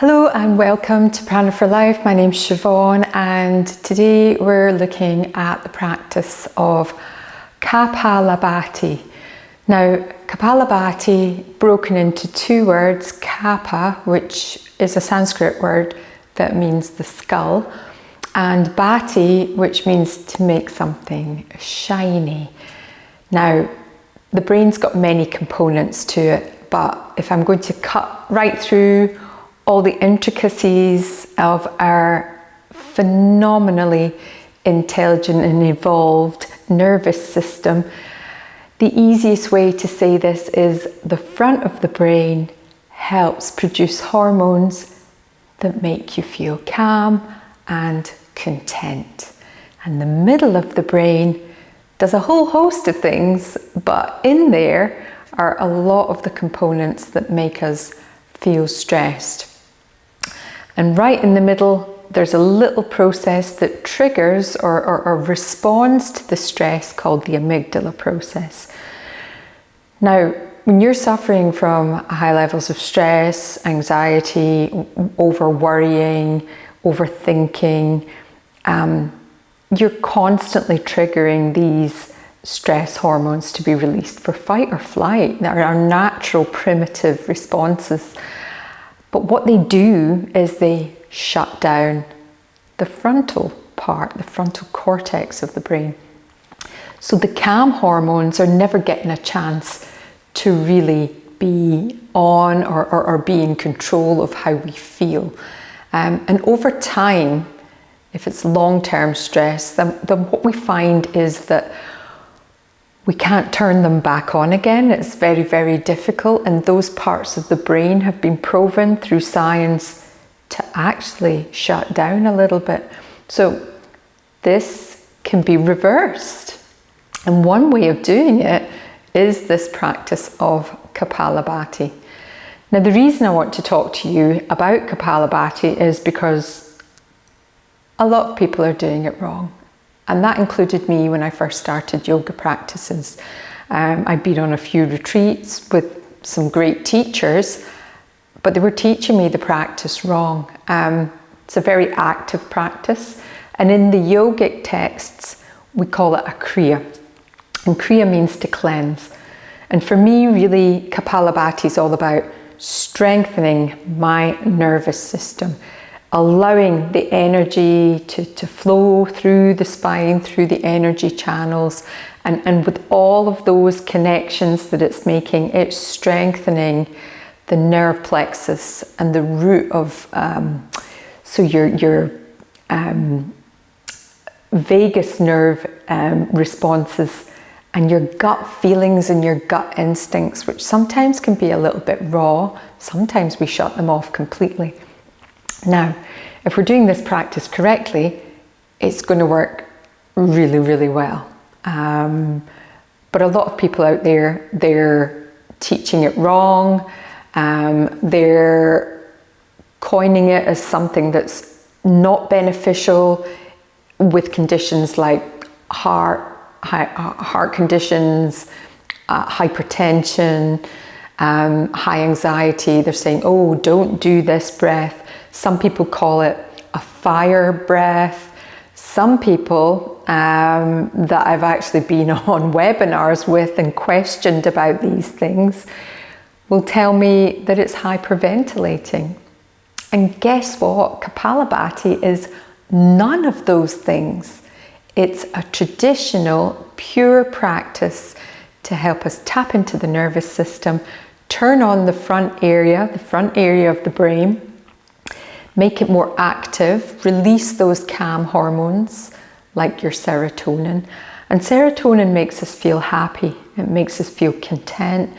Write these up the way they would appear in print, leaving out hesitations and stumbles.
Hello and welcome to Prana for Life. My name's Siobhan and today we're looking at the practice of Kapalabhati. Now, Kapalabhati broken into two words, Kapa, which is a Sanskrit word that means the skull, and Bhati, which means to make something shiny. Now, the brain's got many components to it, but if I'm going to cut right through all the intricacies of our phenomenally intelligent and evolved nervous system, the easiest way to say this is the front of the brain helps produce hormones that make you calm and content. And the middle of the brain does a whole host of things, but in there are a lot of the components that make us feel stressed. And right in the middle, there's a little process that triggers or responds to the stress called the amygdala process. Now, when you're suffering from high levels of stress, anxiety, over worrying, overthinking, you're constantly triggering these stress hormones to be released for fight or flight. They're our natural primitive responses. But what they do is they shut down the frontal part, the frontal cortex of the brain. So the calm hormones are never getting a chance to really be on or be in control of how we feel. And over time, if it's long-term stress, then what we find is that we can't turn them back on again. It's very, very difficult. And those parts of the brain have been proven through science to actually shut down a little bit. So this can be reversed. And one way of doing it is this practice of Kapalabhati. Now, the reason I want to talk to you about Kapalabhati is because a lot of people are doing it wrong. And that included me when I first started yoga practices. I'd been on a few retreats with some great teachers, but they were teaching me the practice wrong. It's a very active practice. And in the yogic texts, we call it a kriya. And kriya means to cleanse. And for me, really, Kapalabhati is all about strengthening my nervous system, allowing the energy to flow through the spine, through the energy channels, and with all of those connections that it's making, it's strengthening the nerve plexus and the root of, so your vagus nerve responses and your gut feelings and your gut instincts, which sometimes can be a little bit raw. Sometimes we shut them off completely. Now, if we're doing this practice correctly, it's going to work really, really well. But a lot of people out there, they're teaching it wrong. They're coining it as something that's not beneficial with conditions like heart conditions, hypertension, high anxiety. They're saying, oh, don't do this breath. Some people call it a fire breath. Some people that I've actually been on webinars with and questioned about these things will tell me that it's hyperventilating. And guess what? Kapalabhati is none of those things. It's a traditional, pure practice to help us tap into the nervous system, turn on the front area of the brain, make it more active, release those calm hormones like your serotonin. And serotonin makes us feel happy. It makes us feel content.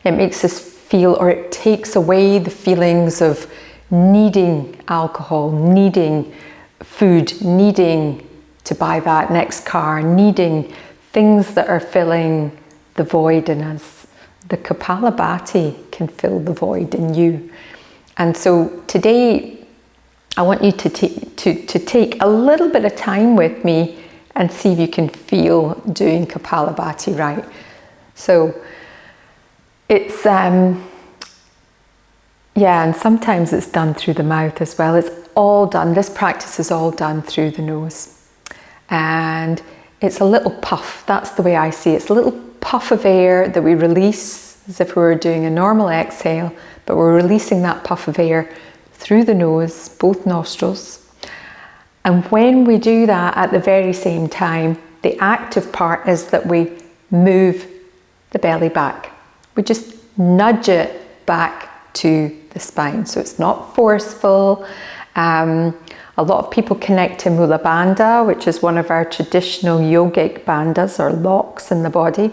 It makes us feel, or it takes away the feelings of needing alcohol, needing food, needing to buy that next car, needing things that are filling the void in us. The Kapalabhati can fill the void in you. And so today, I want you to take a little bit of time with me and see if you can feel doing Kapalabhati right. So it's Yeah, and sometimes it's done through the mouth as well. It's all done, this practice is all done through the nose. And it's a little puff, that's the way I see it. It's a little puff of air that we release as if we were doing a normal exhale, but we're releasing that puff of air through the nose, both nostrils. And when we do that at the very same time, the active part is that we move the belly back. We just nudge it back to the spine. So it's not forceful. A lot of people connect to Mula Bandha, which is one of our traditional yogic bandhas or locks in the body.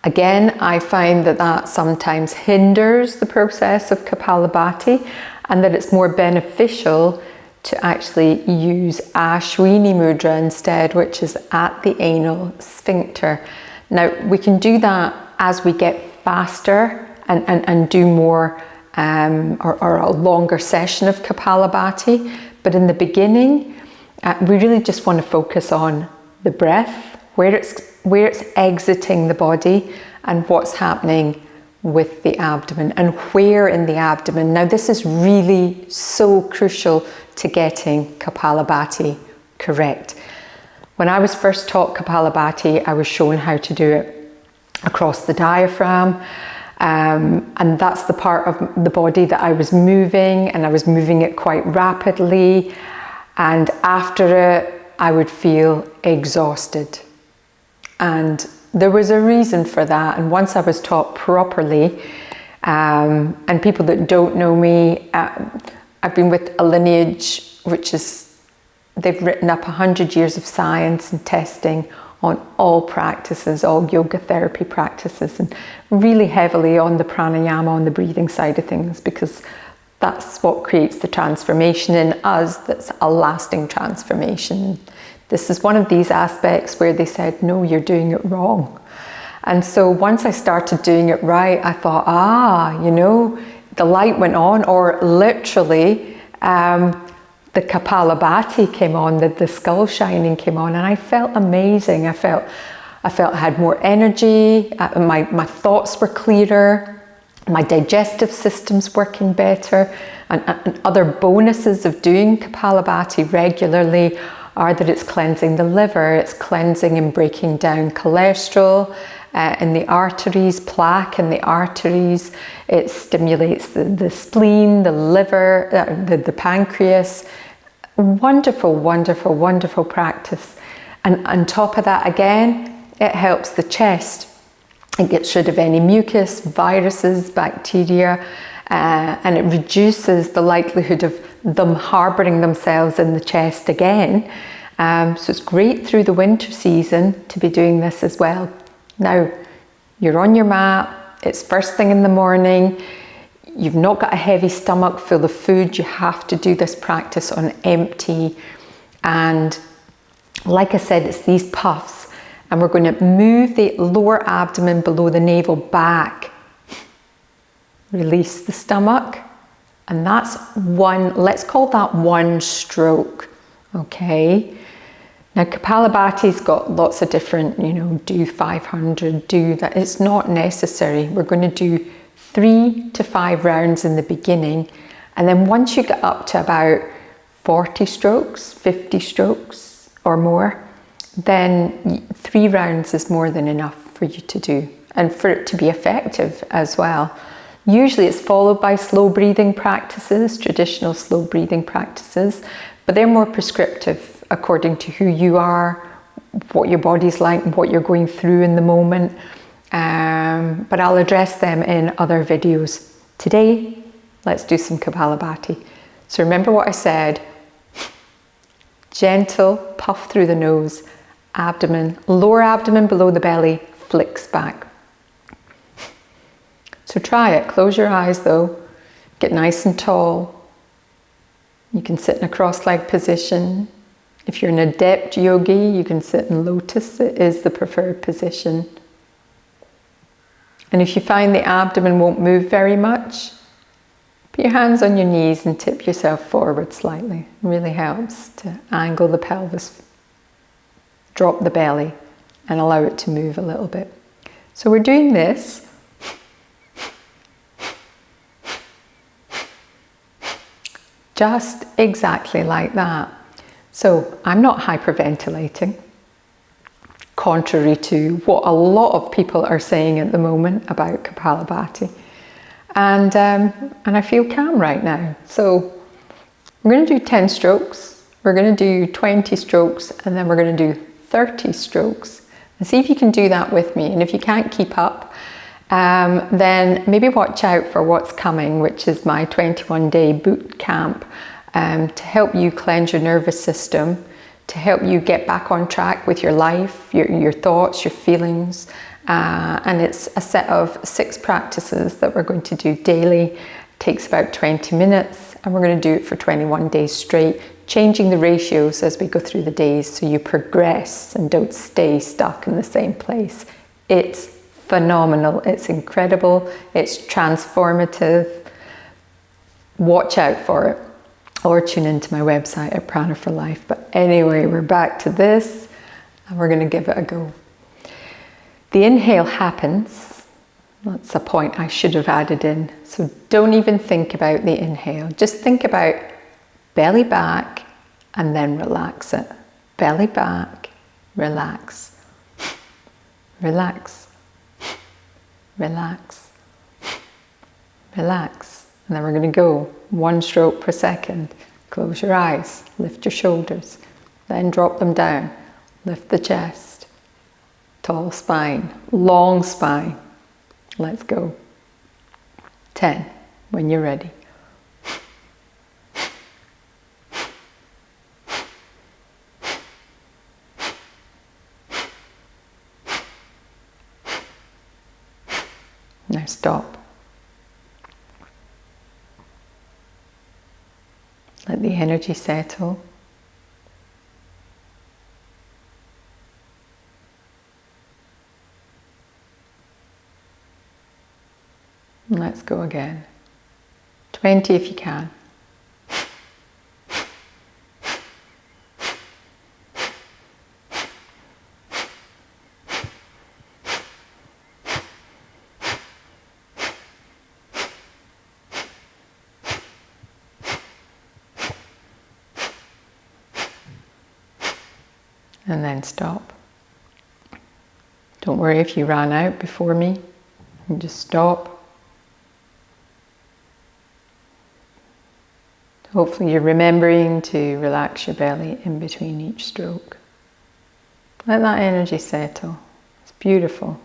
Again, I find that that sometimes hinders the process of Kapalabhati, and that it's more beneficial to actually use Ashwini Mudra instead, which is at the anal sphincter. Now, we can do that as we get faster and do more or a longer session of Kapalabhati, but in the beginning, we really just want to focus on the breath, where it's exiting the body and what's happening with the abdomen and where in the abdomen. Now, this is really so crucial to getting Kapalabhati correct. When I was first taught Kapalabhati, I was shown how to do it across the diaphragm. And that's the part of the body that I was moving, and I was moving it quite rapidly. And after it, I would feel exhausted. And there was a reason for that. And once I was taught properly, and people that don't know me, I've been with a lineage which is, they've written up 100 years of science and testing on all practices, all yoga therapy practices, and really heavily on the pranayama, on the breathing side of things, because that's what creates the transformation in us that's a lasting transformation. This is one of these aspects where they said, no, you're doing it wrong. And so once I started doing it right, I thought, you know, the light went on, or literally, the Kapalabhati came on, the skull shining came on, and I felt amazing. I felt I had more energy, my thoughts were clearer, my digestive system's working better, and other bonuses of doing Kapalabhati regularly are that it's cleansing the liver, it's cleansing and breaking down cholesterol in the arteries, plaque in the arteries, it stimulates the spleen, the liver, the pancreas. Wonderful, wonderful, wonderful practice. And on top of that, again, it helps the chest. It gets rid of any mucus, viruses, bacteria, and it reduces the likelihood of them harboring themselves in the chest again. So it's great through the winter season to be doing this as well. Now, you're on your mat, it's first thing in the morning, you've not got a heavy stomach full of food, you have to do this practice on empty. And like I said, it's these puffs, and we're going to move the lower abdomen below the navel back. Release the stomach, and that's one, let's call that one stroke, okay? Now Kapalabhati's got lots of different, you know, do 500, do that. It's not necessary. We're going to do 3 to 5 rounds in the beginning, and then once you get up to about 40 strokes, 50 strokes or more, then 3 rounds is more than enough for you to do, and for it to be effective as well. Usually it's followed by slow breathing practices, traditional slow breathing practices, but they're more prescriptive according to who you are, what your body's like, what you're going through in the moment. But I'll address them in other videos. Today, let's do some Kapalabhati. So remember what I said, gentle puff through the nose, abdomen, lower abdomen below the belly, flicks back. So try it, close your eyes though, get nice and tall. You can sit in a cross-legged position. If you're an adept yogi, you can sit in lotus, it is the preferred position. And if you find the abdomen won't move very much, put your hands on your knees and tip yourself forward slightly. It really helps to angle the pelvis, drop the belly, and allow it to move a little bit. So we're doing this just exactly like that. So I'm not hyperventilating, contrary to what a lot of people are saying at the moment about Kapalabhati. And I feel calm right now. So I'm going to do 10 strokes, we're going to do 20 strokes, and then we're going to do 30 strokes. And see if you can do that with me. And if you can't keep up, then maybe watch out for what's coming, which is my 21-day boot camp to help you cleanse your nervous system, to help you get back on track with your life, your thoughts, your feelings. And it's a set of 6 practices that we're going to do daily. It takes about 20 minutes, and we're going to do it for 21 days straight, changing the ratios as we go through the days so you progress and don't stay stuck in the same place. It's phenomenal, it's incredible, it's transformative. Watch out for it, or tune into my website at Prana for Life. But anyway, we're back to this and we're going to give it a go. The inhale happens. That's a point I should have added in. So don't even think about the inhale. Just think about belly back and then relax it. Belly back, relax, relax, relax, relax. And then we're going to go 1 stroke per second. Close your eyes, lift your shoulders, then drop them down. Lift the chest, tall spine, long spine. Let's go. 10, when you're ready. Now stop. Let the energy settle. And let's go again. 20 if you can. And then stop. Don't worry if you ran out before me. You just stop. Hopefully you're remembering to relax your belly in between each stroke. Let that energy settle. It's beautiful.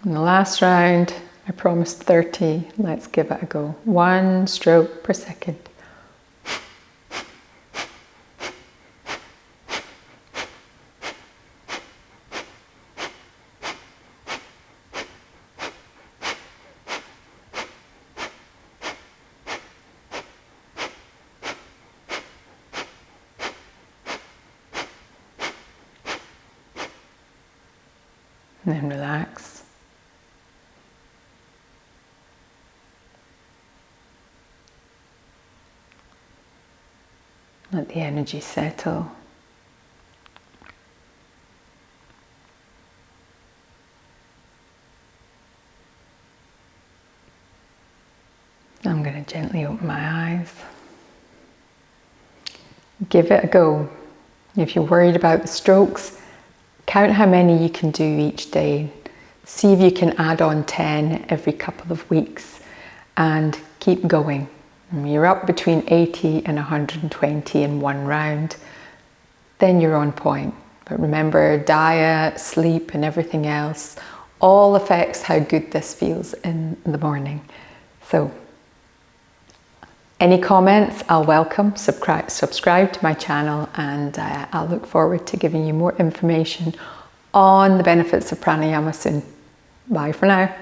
In the last round, I promised 30. Let's give it a go. 1 stroke per second. And then relax. Let the energy settle. I'm going to gently open my eyes. Give it a go. If you're worried about the strokes, count how many you can do each day. See if you can add on 10 every couple of weeks and keep going. You're up between 80 and 120 in 1 round, then you're on point. But remember, diet, sleep and everything else all affects how good this feels in the morning. So any comments I'll welcome. Subscribe to my channel, and I'll look forward to giving you more information on the benefits of pranayama soon. Bye for now.